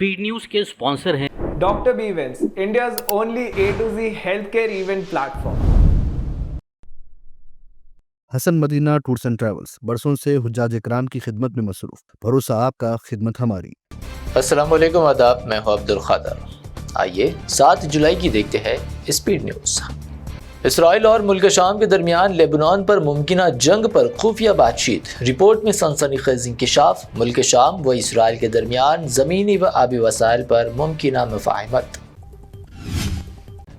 Speed news के sponsor हैं Dr. B Events, India's only A to Z healthcare event platform. Hasan Madina tours and travels बरसों से हुज्जाज इकराम की खिदमत में मसरूफ, भरोसा आपका, खिदमत हमारी। अस्सलाम वालेकुम, आदाब। मैं हूं अब्दुल खादर। आइए 7 जुलाई की देखते हैं स्पीड न्यूज़। इसराइल और मुल्क शाम के दरमियान लेबनान पर मुमकिना जंग पर खुफिया बातचीत, रिपोर्ट में सनसनीखेज इंकशाफ। मुल्क शाम व इसराइल के दरमियान ज़मीनी व आबी वसाइल पर मुमकिना मुफाहमत।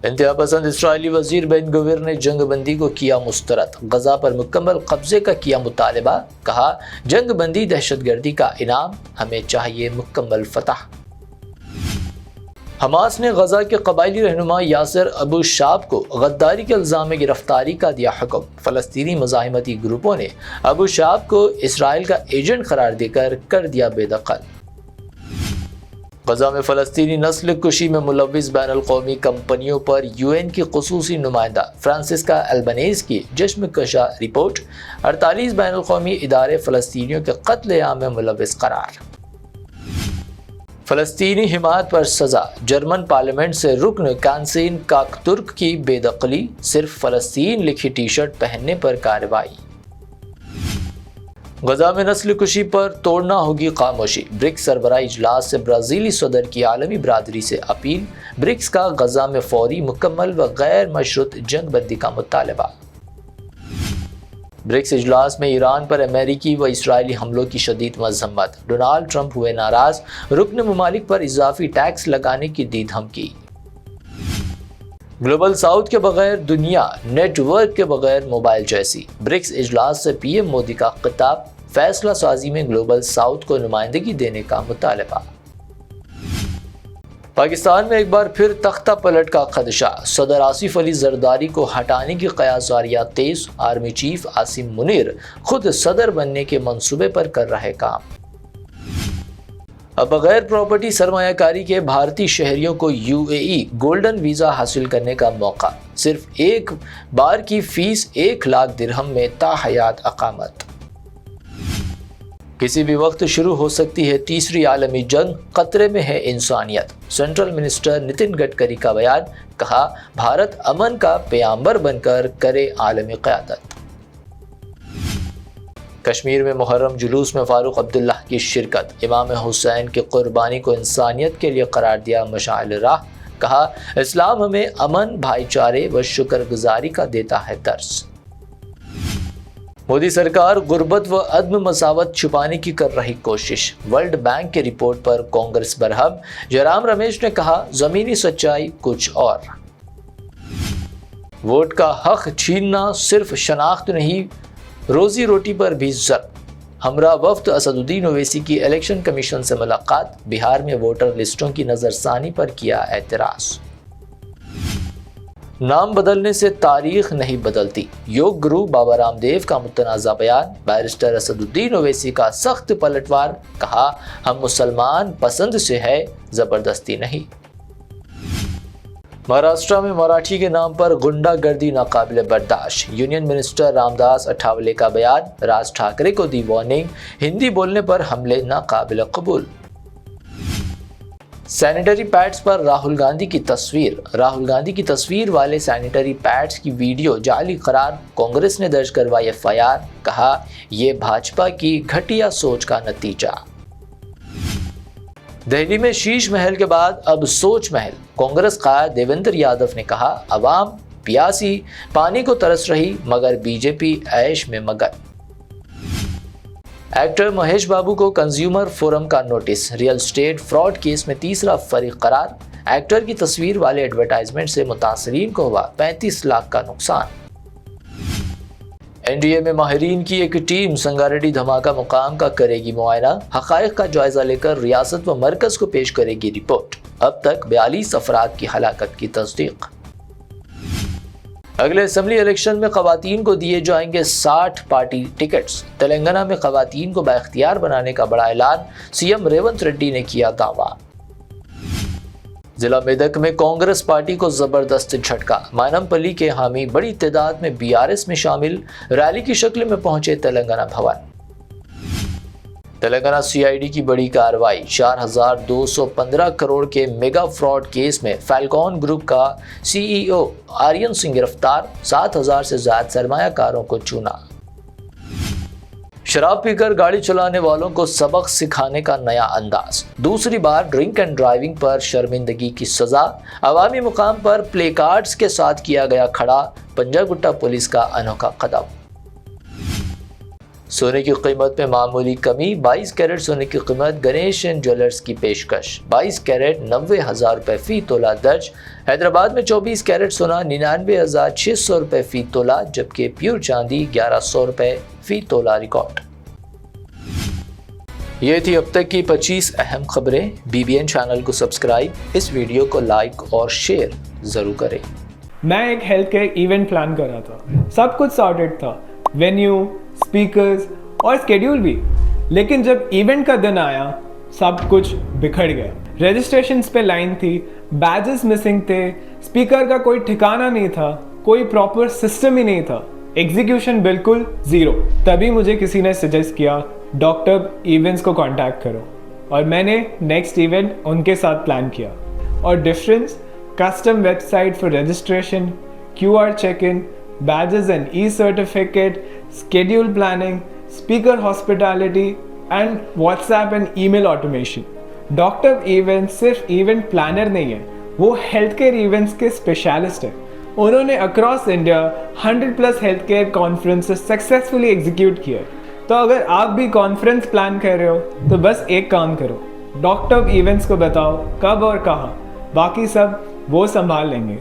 इंतहा पसंद इसराइली वजीर बेन गुविर ने जंग बंदी को किया मुस्तरद, गजा पर मुकम्मल कब्जे का किया मुतालबा। कहा, जंग बंदी दहशतगर्दी का इनाम, हमें चाहिए मुकम्मल फतह। हमास ने गजा के कबायली रहनुमा यासिर अबू शाब को गद्दारी के इल्ज़ाम में गिरफ्तारी का दिया हुक्म। फ़लस्तीनी मुज़ाहिमती ग्रुपों ने अबू शाब को इसराइल का एजेंट करार देकर कर दिया बेदखल। गजा में फ़लस्तीनी नस्ल कुशी में मुलव्विस बैनुल क़ौमी कंपनियों पर UN की ख़ुसूसी नुमाइंदा फ्रांसिस्का अल्बनीज़ की जश्न कशा रिपोर्ट। 48 बैनुल क़ौमी इदारे फ़लस्तीनियों के क़त्ल-ए-आम में मुलव्विस करार। फ़लस्तीनी हिमायत पर सज़ा, जर्मन पार्लियामेंट से रुकन कांसीन काकतुर्क की बेदखली, सिर्फ फ़लस्तीन लिखी टी शर्ट पहनने पर कार्रवाई। गजा में नस्ल कुशी पर तोड़ना होगी खामोशी, ब्रिक्स सरबराही इजलास से ब्राज़ीली सदर की आलमी बरादरी से अपील। ब्रिक्स का गजा में फौरी, मुकम्मल व गैर मशरूत जंग बंदी का मुतालबा। ब्रिक्स इजलास में ईरान पर अमेरिकी व इसराइली हमलों की शदीद मज़म्मत, डोनाल्ड ट्रंप हुए नाराज, रुकन ममालिक पर इजाफी टैक्स लगाने की दी धमकी। ग्लोबल साउथ के बगैर दुनिया, नेटवर्क के बगैर मोबाइल जैसी, ब्रिक्स इजलास से PM मोदी का खिताब, फैसला साजी में ग्लोबल साउथ को नुमाइंदगी देने का मुतालबा। पाकिस्तान में एक बार फिर तख्ता पलट का खदशा, सदर आसिफ अली जरदारी को हटाने की क़यासारियाँ तेज। आर्मी चीफ आसिम मुनीर खुद सदर बनने के मंसूबे पर कर रहे काम। अब बगैर प्रॉपर्टी सरमायाकारी के भारतीय शहरियों को UAE गोल्डन वीज़ा हासिल करने का मौका, सिर्फ एक बार की फीस 1 लाख दिरहम में ताहयात अकामत। किसी भी वक्त शुरू हो सकती है तीसरी आलमी जंग, खतरे में है इंसानियत। सेंट्रल मिनिस्टर नितिन गडकरी का बयान। कहा, भारत अमन का पैगंबर बनकर करे आलमी क़यादत। कश्मीर में मुहर्रम जुलूस में फारूक अब्दुल्ला की शिरकत, इमाम हुसैन की कुर्बानी को इंसानियत के लिए करार दिया मशाअल राह। कहा, इस्लाम हमें अमन, भाईचारे व शुक्रगुजारी का देता है दर्स। मोदी सरकार गुर्बत व अदम मसावत छुपाने की कर रही कोशिश, वर्ल्ड बैंक की रिपोर्ट पर कांग्रेस बरहम। जयराम रमेश ने कहा, जमीनी सच्चाई कुछ और। वोट का हक छीनना सिर्फ शनाख्त नहीं, रोजी रोटी पर भी ज़ब्त। हमरा वफ्द असदुद्दीन ओवैसी की इलेक्शन कमीशन से मुलाकात, बिहार में वोटर लिस्टों की नज़रसानी पर किया एतराज़। नाम बदलने से तारीख नहीं बदलती, योग गुरु बाबा रामदेव का मुतनाज़ा बयान। बैरिस्टर असदुद्दीन ओवैसी का सख्त पलटवार। कहा, हम मुसलमान पसंद से है, ज़बरदस्ती नहीं। महाराष्ट्र में मराठी के नाम पर गुंडागर्दी नाकाबिले बर्दाश्त, यूनियन मिनिस्टर रामदास अठावले का बयान। राज ठाकरे को दी वार्निंग, हिंदी बोलने पर हमले नाकाबिले कबूल। सैनिटरी पैड्स पर राहुल गांधी की तस्वीर, राहुल गांधी की तस्वीर वाले सैनिटरी पैड्स की वीडियो जाली करार, कांग्रेस ने दर्ज करवाई FIR। कहा, ये भाजपा की घटिया सोच का नतीजा। दिल्ली में शीश महल के बाद अब सोच महल, कांग्रेस कायद देवेंद्र यादव ने कहा, अवाम प्यासी पानी को तरस रही मगर BJP ऐश में मगन। एक्टर महेश बाबू को कंज्यूमर फोरम का notice, real estate fraud case में तीसरा फरीक करार। एक्टर की तस्वीर वाले एडवर्टाइजमेंट से मुतासरीन को हुआ 35 लाख का नुकसान। NDA में माहिरीन की एक टीम संगारेड्डी धमाका मुकाम का करेगी मुआयना, हक़ाइक़ का जायजा लेकर रियासत व मरकज को पेश करेगी रिपोर्ट। अब तक 42 अफराद की हलाकत की तस्दीक। अगले असेंबली इलेक्शन में ख़वातीन को दिए जाएंगे 60 पार्टी टिकट्स। तेलंगाना में ख़वातीन को बाइख्तियार बनाने का बड़ा ऐलान, CM रेवंत रेड्डी ने किया दावा। जिला मेदक में कांग्रेस पार्टी को जबरदस्त झटका, मायनमपल्ली के हामी बड़ी तादाद में BRS में शामिल, रैली की शक्ल में पहुंचे तेलंगाना भवन। تلنگانہ CID کی بڑی کارروائی 4,215 کروڑ کے میگا فراڈ کیس میں فیلکون گروپ کا CEO آرین سنگھ گرفتار، 7,000 سے زائد سرمایہ کاروں کو چونا۔ شراب پی کر گاڑی چلانے والوں کو سبق سکھانے کا نیا انداز، دوسری بار ڈرنک اینڈ ڈرائیونگ پر شرمندگی کی سزا، عوامی مقام پر پلے کارڈز کے ساتھ کیا گیا کھڑا پنجاگٹا پولیس کا انوکھا قدم۔ سونے کی قیمت میں معمولی کمی، 22 کیرٹ سونے کی قیمت گنیش اینڈ جیولرز کی پیشکش، 22 کیرٹ 90,000 روپے فی تولہ درج۔ حیدرآباد میں 24 کیرٹ سونا 99,600 روپے فی تولہ، جبکہ پیور چاندی 1,100 روپے فی تولہ ریکارڈ۔ یہ تھی اب تک کی 25 اہم خبریں۔ BBN چینل کو سبسکرائب، اس ویڈیو کو لائک اور شیئر ضرور کریں۔ میں ایک ہیلتھ کیئر ایونٹ پلان کر رہا تھا، سب کچھ سارٹڈ تھا، وینیو، اسپیکرز اور اسکیڈیول بھی، لیکن جب ایونٹ کا دن آیا سب کچھ بکھر گیا۔ رجسٹریشنز پہ لائن تھی، بیجز مسنگ تھے، اسپیکر کا کوئی ٹھکانہ نہیں تھا، کوئی پراپر سسٹم ہی نہیں تھا، ایگزیکیوشن بالکل زیرو۔ تبھی مجھے کسی نے سجیسٹ کیا ڈاکٹر ایونٹس کو کانٹیکٹ کرو، اور میں نے نیکسٹ ایونٹ ان کے ساتھ پلان کیا۔ اور difference, custom website for registration, QR check in, badges and e-certificate, schedule planning, speaker hospitality and WhatsApp and email automation. Doctor event صرف ایونٹ پلانر نہیں ہے، وہ ہیلتھ کیئر ایونٹس کے specialist ہیں۔ انہوں نے across India 100+ health care conferences successfully execute کیے۔ تو اگر آپ بھی کانفرنس پلان کر رہے ہو تو بس ایک کام کرو، ڈاکٹر ایونٹس کو بتاؤ کب اور کہاں، باقی سب وہ سنبھال لیں گے۔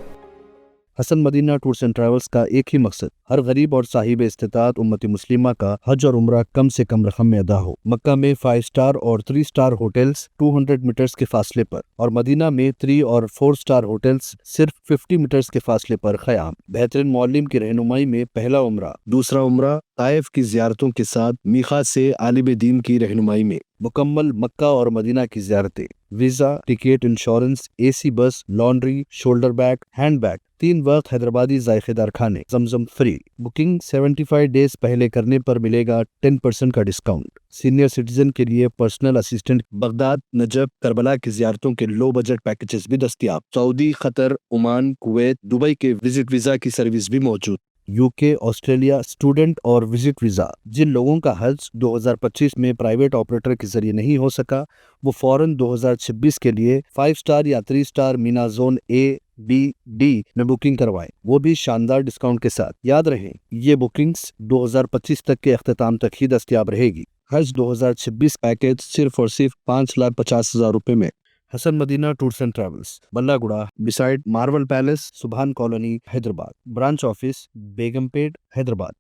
حسن مدینہ ٹورز اینڈ ٹریولز کا ایک ہی مقصد، ہر غریب اور صاحب استطاعت امت مسلمہ کا حج اور عمرہ کم سے کم رقم میں ادا ہو۔ مکہ میں 5 اسٹار اور 3 اسٹار ہوٹلز 200 میٹرز کے فاصلے پر، اور مدینہ میں 3 اور 4 اسٹار ہوٹلز صرف 50 میٹرز کے فاصلے پر قیام۔ بہترین معلم کی رہنمائی میں پہلا عمرہ، دوسرا عمرہ طائف کی زیارتوں کے ساتھ میقات سے عالم دین کی رہنمائی میں، مکمل مکہ اور مدینہ کی زیارتیں، visa, ticket, insurance, AC bus, laundry, shoulder bag, hand bag, 3 وقت حیدرآبادی ذائقے دار کھانے، زمزم فری۔ بکنگ 75 ڈیز پہلے کرنے پر ملے گا 10% کا ڈسکاؤنٹ۔ سینئر سٹیزن کے لیے personal assistant, Baghdad, Najaf, Karbala کی زیارتوں کے لو بجٹ پیکیجز بھی دستیاب۔ سعودی، قطر، عمان، کویت، دبئی کے وزٹ ویزا کی سروس بھی موجود۔ UK، آسٹریلیا اسٹوڈنٹ اور وزٹ ویزا۔ جن لوگوں کا حج 2025 میں پرائیویٹ آپریٹر کے ذریعے نہیں ہو سکا، وہ فوراً 2026 کے لیے 5 اسٹار یا 3 star Mina zone A، B، D میں بکنگ کروائیں، وہ بھی شاندار ڈسکاؤنٹ کے ساتھ۔ یاد رہیں یہ بکنگز 2025 تک کے اختتام تک ہی دستیاب رہے گی۔ حج 2026 پیکیج صرف اور صرف 5,50,000 روپے میں۔ حسن مدینہ ٹورز اینڈ ٹریولز، بلہ گڑا، بسائڈ مارول پیلیس، سبحان کالونی، حیدرآباد۔ برانچ آفس بیگم پیٹ، حیدرآباد۔